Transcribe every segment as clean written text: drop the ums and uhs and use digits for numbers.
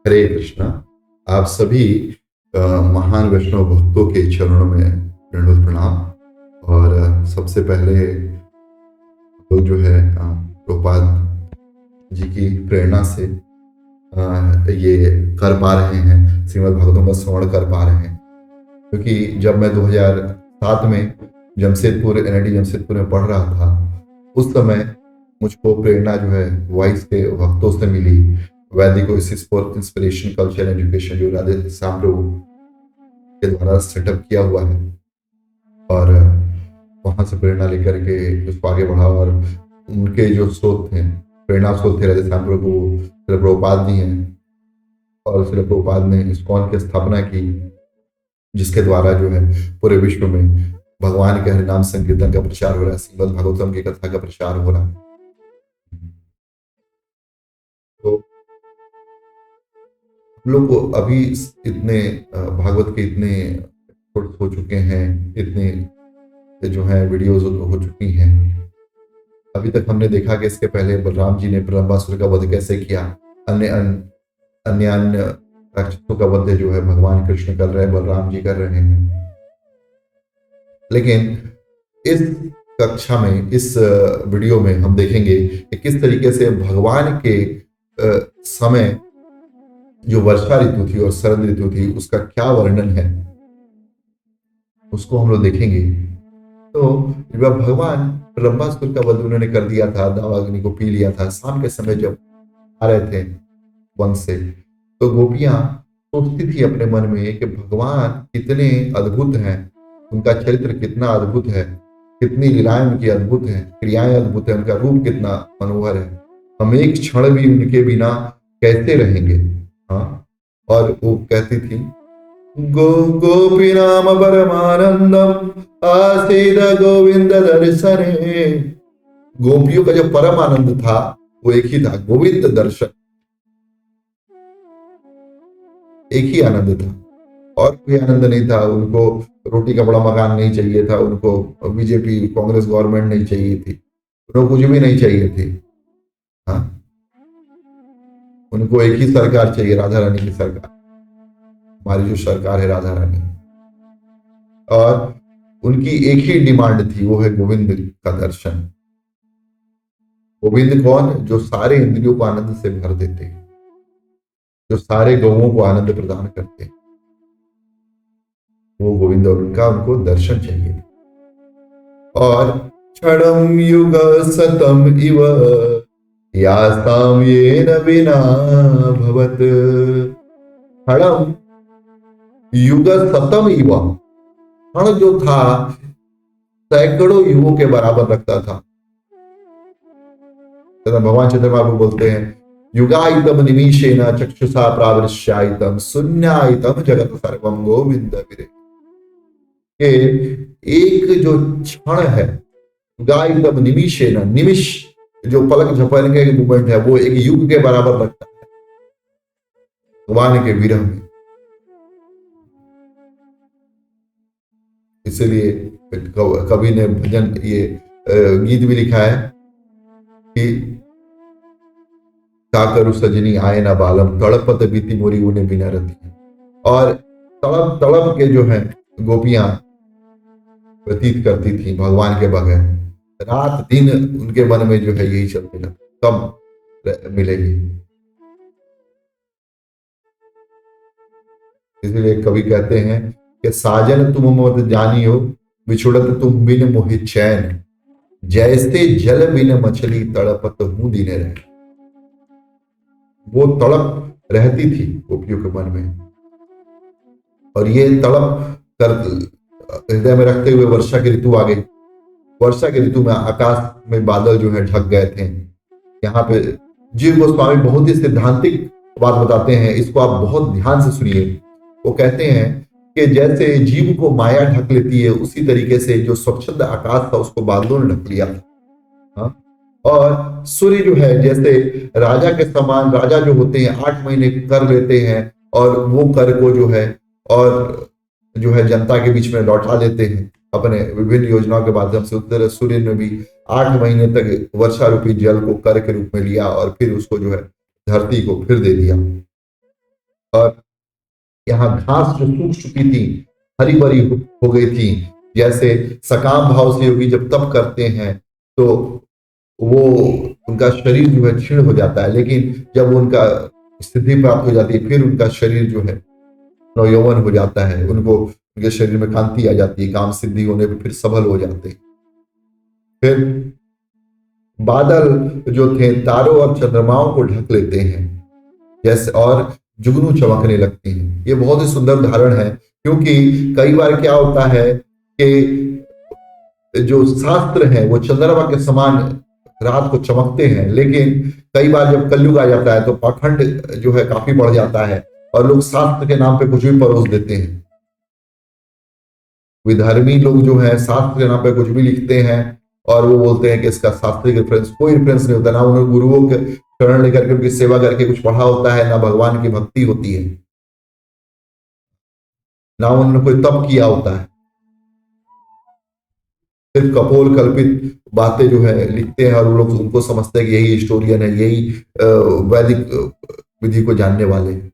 हरे कृष्णा। आप सभी महान वैष्णव भक्तों के चरणों में दंडवत प्रणाम। और सबसे पहले लोग जो है प्रभुपाद जी की प्रेरणा से ये कर पा रहे हैं, श्रीमद् भागवतम का श्रवण कर पा रहे हैं। क्योंकि जब मैं 2007 में जमशेदपुर NIT जमशेदपुर में पढ़ रहा था, उस समय मुझको प्रेरणा जो है वॉइस के भक्तों से मिली। वैदिक oasis for inspiration culture education जो राधे श्याम प्रभु के द्वारा सेटअप किया हुआ है, और वहां से प्रेरणा लेकर के उसको आगे बढ़ा। और उनके जो स्रोत थे, प्रेरणा स्रोत थे राधे श्याम प्रभु, श्रील प्रभुपाद जी हैं। और श्रील प्रभुपाद ने इस्कॉन की स्थापना की, जिसके द्वारा जो है पूरे विश्व में भगवान के हरिनाम संकीर्तन का प्रचार हो रहा है, श्रीमद् भागवतम की कथा का प्रचार हो रहा है। तो हम लोग को अभी इतने भागवत के इतने हो चुके हैं, इतने जो है वीडियोस हो चुकी हैं। अभी तक हमने देखा कि इसके पहले बलराम जी ने प्रलंबासुर का वध कैसे किया, अन्य अन्य राक्षसों का वध जो है भगवान कृष्ण कर रहे हैं, बलराम जी कर रहे हैं। लेकिन इस कक्षा में, इस वीडियो में हम देखेंगे कि किस तरीके से भगवान के समय जो वर्षा ऋतु थी और शरद ऋतु थी, उसका क्या वर्णन है, उसको हम लोग देखेंगे। तो जब भगवान प्रलंबासुर का वध उन्होंने कर दिया था, दावाग्नि को पी लिया था, शाम के समय जब आ रहे थे वन से, तो गोपियां सोचती थी अपने मन में कि भगवान कितने अद्भुत हैं, उनका चरित्र कितना अद्भुत है, कितनी लीलाएं उनकी अद्भुत हैं, क्रियाएं अद्भुत है, उनका रूप कितना मनोहर है, हम एक क्षण भी उनके बिना कैसे रहेंगे। हाँ, और वो कहती थी गोपीनाम परमानंदम आसीद गोविंद दर्शने। गोपियों का जो परम आनंद था वो एक ही था, गोविंद दर्शन, एक ही आनंद था, और कोई आनंद नहीं था। उनको रोटी कपड़ा मकान नहीं चाहिए था, उनको बीजेपी कांग्रेस गवर्नमेंट नहीं चाहिए थी, उनको कुछ भी नहीं चाहिए थी। हाँ, उनको एक ही सरकार चाहिए, राधा रानी की सरकार, हमारी जो सरकार है राधा रानी। और उनकी एक ही डिमांड थी, वो है गोविंद का दर्शन। गोविंद कौन? जो सारे इंद्रियों को आनंद से भर देते, जो सारे गौओं को आनंद प्रदान करते, वो गोविंद, और उनको दर्शन चाहिए। और क्षणम युग सतम इव यासाम येन बिना भवत। क्षणम युग सतम इव, क्षण जो था सैकड़ों युगों के बराबर रखता था। भगवान चंद्र महाप्रभु बोलते हैं युगायतम निमीशेन चक्षुषा प्रावृश्यायतम शून्यायतम जगत सर्वम गोविंद विरे। एक जो क्षण है, युगायतम निमीशेन, निमिष जो पलक झपकने के मूवमेंट है, वो एक युग के बराबर लगता है भगवान के विरह में। इसलिए कवि ने भजन, ये गीत भी लिखा है कि काकरु सजनी आए ना बालम तड़पत बीती मोरी उन्हें बिना रती। और तड़प तड़प के जो है गोपियां व्यतीत करती थी भगवान के बगैर, रात दिन उनके मन में जो है यही चलते रहता, कब मिलेगी। इसलिए कवि कहते हैं कि साजन तुम मत जानियो बिछुड़त तुम बिन मोहि चैन, जैसे जल बिन मछली तड़पत हूं दिने रहे। वो तड़प रहती थी गोपियों के मन में, और ये तड़प कर हृदय में रखते हुए वर्षा की ऋतु आ गई। वर्षा की ऋतु में आकाश में बादल जो है ढक गए थे। यहाँ पे जीव गोस्वामी बहुत ही सिद्धांतिक बात बताते हैं, इसको आप बहुत ध्यान से सुनिए। वो कहते हैं कि जैसे जीव को माया ढक लेती है, उसी तरीके से जो स्वच्छंद आकाश था उसको बादलों ने ढक लिया। हाँ? और सूर्य जो है जैसे राजा के समान, राजा जो होते हैं 8 महीने कर लेते हैं, और वो कर को जो है और जो है जनता के बीच में लौटा देते हैं अपने विभिन्न योजनाओं के माध्यम से। उत्तर सूर्य ने भी 8 महीने तक वर्षा रूपी जल को कर के रूप में लिया, और फिर उसको जो है धरती को फिर दे दिया। और यहाँ घास जो सूख चुकी थी, हरी भरी हो गई थी। जैसे सकाम भाव से योगी जब तप करते हैं तो वो उनका शरीर जो है क्षीण हो जाता है, लेकिन जब उनका सिद्धि प्राप्त हो जाती है फिर उनका शरीर जो है नवयौवन हो जाता है, उनको उनके शरीर में कांति आ जाती है, काम सिद्धि होने पर फिर सबल हो जाते हैं। फिर बादल जो थे तारों और चंद्रमाओं को ढक लेते हैं जैसे, और जुगनू चमकने लगती हैं। ये बहुत ही सुंदर उदाहरण है, क्योंकि कई बार क्या होता है कि जो शास्त्र है वो चंद्रमा के समान रात को चमकते हैं, लेकिन कई बार जब कलयुग आ जाता है तो पाखंड जो है काफी बढ़ जाता है और लोग शास्त्र के नाम पे कुछ भी परोस देते हैं। विधर्मी लोग जो है शास्त्र के नाम पे कुछ भी लिखते हैं और वो बोलते हैं कि इसका शास्त्रिक रेफरेंस, कोई रेफरेंस नहीं होता, ना उन्होंने गुरुओं के शरण लेकर के उनकी सेवा करके कुछ पढ़ा होता है, ना भगवान की भक्ति होती है, ना उन्होंने कोई तप किया होता है। सिर्फ कपोल कल्पित बातें जो है लिखते हैं और वो लोग उनको समझते हैं कि यही हिस्टोरियन है, यही वैदिक विधि को जानने वाले हैं।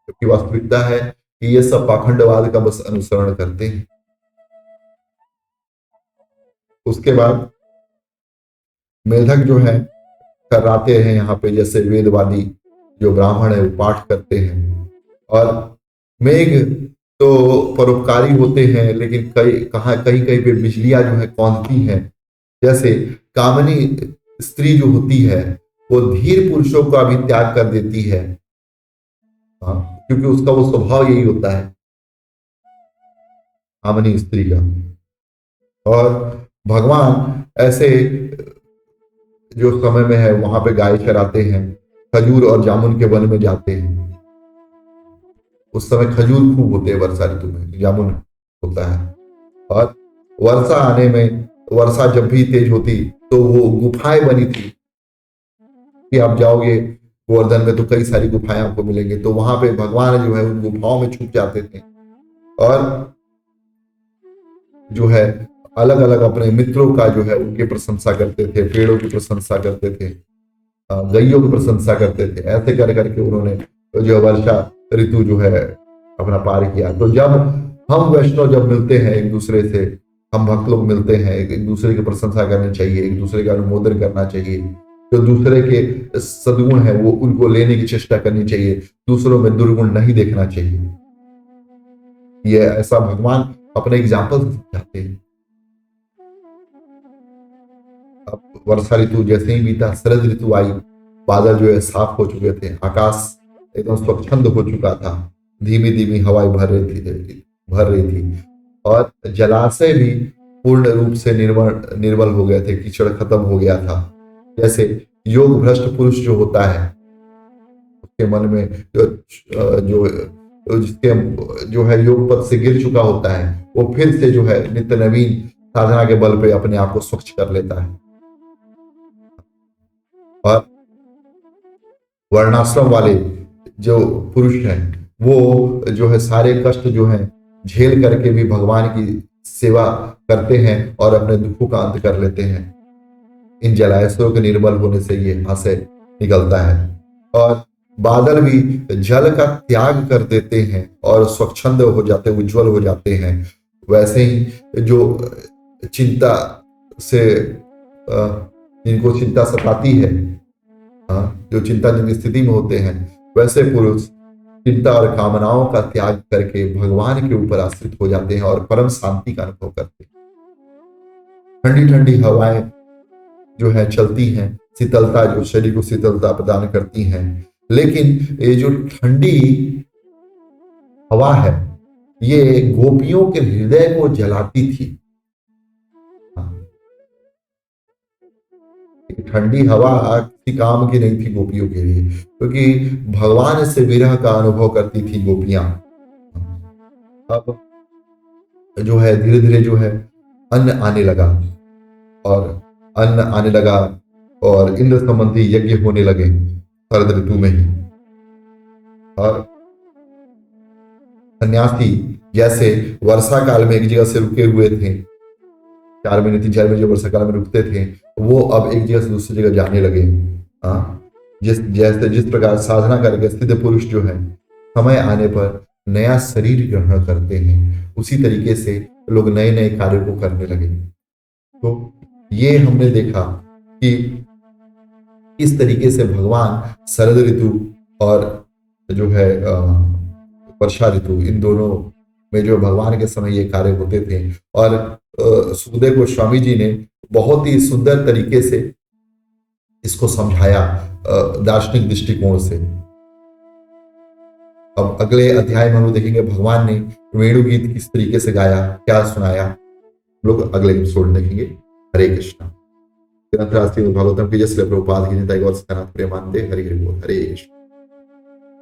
क्योंकि वास्तविकता है कि ये सब पाखंडवाद का बस अनुसरण करते हैं। उसके बाद मेढक जो है कराते हैं यहाँ पे, जैसे वेदवादी जो ब्राह्मण है वो पाठ करते हैं। और मेघ तो परोपकारी होते हैं, लेकिन कहीं कहीं पे बिजलियां जो है कौंधती हैं। जैसे कामनी स्त्री जो होती है वो धीर पुरुषों का भी त्याग कर देती है, हाँ, क्योंकि उसका वो स्वभाव यही होता है कामनी स्त्री का। और भगवान ऐसे जो समय में है वहां पे गाय चराते हैं, खजूर और जामुन के वन में जाते हैं। उस समय खजूर खूब होते हैं वर्षा ऋतु में, जामुन होता है। और वर्षा आने में, वर्षा जब भी तेज होती तो वो गुफाएं बनी थी कि आप जाओगे गोवर्धन में तो कई सारी गुफाएं आपको मिलेंगे, तो वहां पे भगवान जो है उन गुफाओं में छुप जाते थे और जो है अलग अलग अपने मित्रों का जो है उनकी प्रशंसा करते थे, पेड़ों की प्रशंसा करते थे, गैयों की प्रशंसा करते थे। ऐसे कर करके उन्होंने जो वर्षा ऋतु जो है अपना पार किया। तो जब हम वैष्णव जब मिलते हैं एक दूसरे से, हम भक्त लोग मिलते हैं, एक दूसरे की प्रशंसा करनी चाहिए, एक दूसरे का अनुमोदन करना चाहिए। जो दूसरे के सद्गुण है वो उनको लेने की चेष्टा करनी चाहिए, दूसरों में दुर्गुण नहीं देखना चाहिए। ये ऐसा भगवान अपने एग्जाम्पल से समझाते हैं। अब वर्षा ऋतु जैसे ही बीता, शरद ऋतु आई, बादल जो है साफ हो चुके थे, आकाश एकदम स्वच्छंद हो चुका था, धीमी धीमी हवाएं भर रही थी और जलाशय भी पूर्ण रूप से निर्मल हो गए थे, कीचड़ खत्म हो गया था। जैसे योग भ्रष्ट पुरुष जो होता है उसके मन में जिसके जो है योग पद से गिर चुका होता है, वो फिर से जो है नित्य नवीन साधना के बल पे अपने आप को स्वच्छ कर लेता है। और वर्णाश्रम वाले जो पुरुष हैं वो जो है सारे कष्ट जो है झेल करके भी भगवान की सेवा करते हैं और अपने दुखों का अंत कर लेते हैं। इन जलाशयों के निर्मल होने से ये आशय निकलता है। और बादल भी जल का त्याग कर देते हैं और स्वच्छंद हो जाते, उज्जवल हो जाते हैं। वैसे ही जो चिंता से जिनको चिंता सताती है, जो चिंता जिनकी स्थिति में होते हैं, वैसे पुरुष चिंता और कामनाओं का त्याग करके भगवान के ऊपर आश्रित हो जाते हैं और परम शांति का अनुभव करते हैं। ठंडी ठंडी हवाएं जो है चलती हैं, शीतलता जो शरीर को शीतलता प्रदान करती हैं। लेकिन ये जो ठंडी हवा है ये गोपियों के हृदय को जलाती थी। ठंडी हवा किसी काम की नहीं थी गोपियों के लिए, क्योंकि भगवान से विरह का अनुभव करती थी गोपियां। अब जो है धीरे धीरे जो है अन्न आने लगा और इंद्र संबंधी यज्ञ होने लगे शरद ऋतु में ही। और सन्यासी जैसे वर्षा काल में एक जगह से रुके हुए थे, 4 महीने 3-4 महीने जो वर्षा काल में रुकते थे, वो अब एक जगह से दूसरी जगह जाने लगे। जिस प्रकार साधना करके सिद्ध पुरुष जो है समय आने पर नया शरीर ग्रहण करते हैं, उसी तरीके से लोग नए नए कार्यों को करने लगे। तो ये हमने देखा कि इस तरीके से भगवान शरद ऋतु और जो है वर्षा ऋतु, इन दोनों में जो भगवान के समय ये कार्य होते थे। और सुखदेव गोस्वामी जी ने बहुत ही सुंदर तरीके से इसको समझाया दार्शनिक दृष्टिकोण से। अब अगले अध्याय में हम लोग देखेंगे भगवान ने वेणु गीत किस तरीके से गाया, क्या सुनाया, हम लोग अगले एपिसोड में देखेंगे। हरे कृष्णा। ग्रंथ राष्ट्रीय भागवतम की जय, श्रील प्रभुपाद की जय, गौर सनातन प्रेमानंदे, हरि हरि बोल, हरे कृष्ण।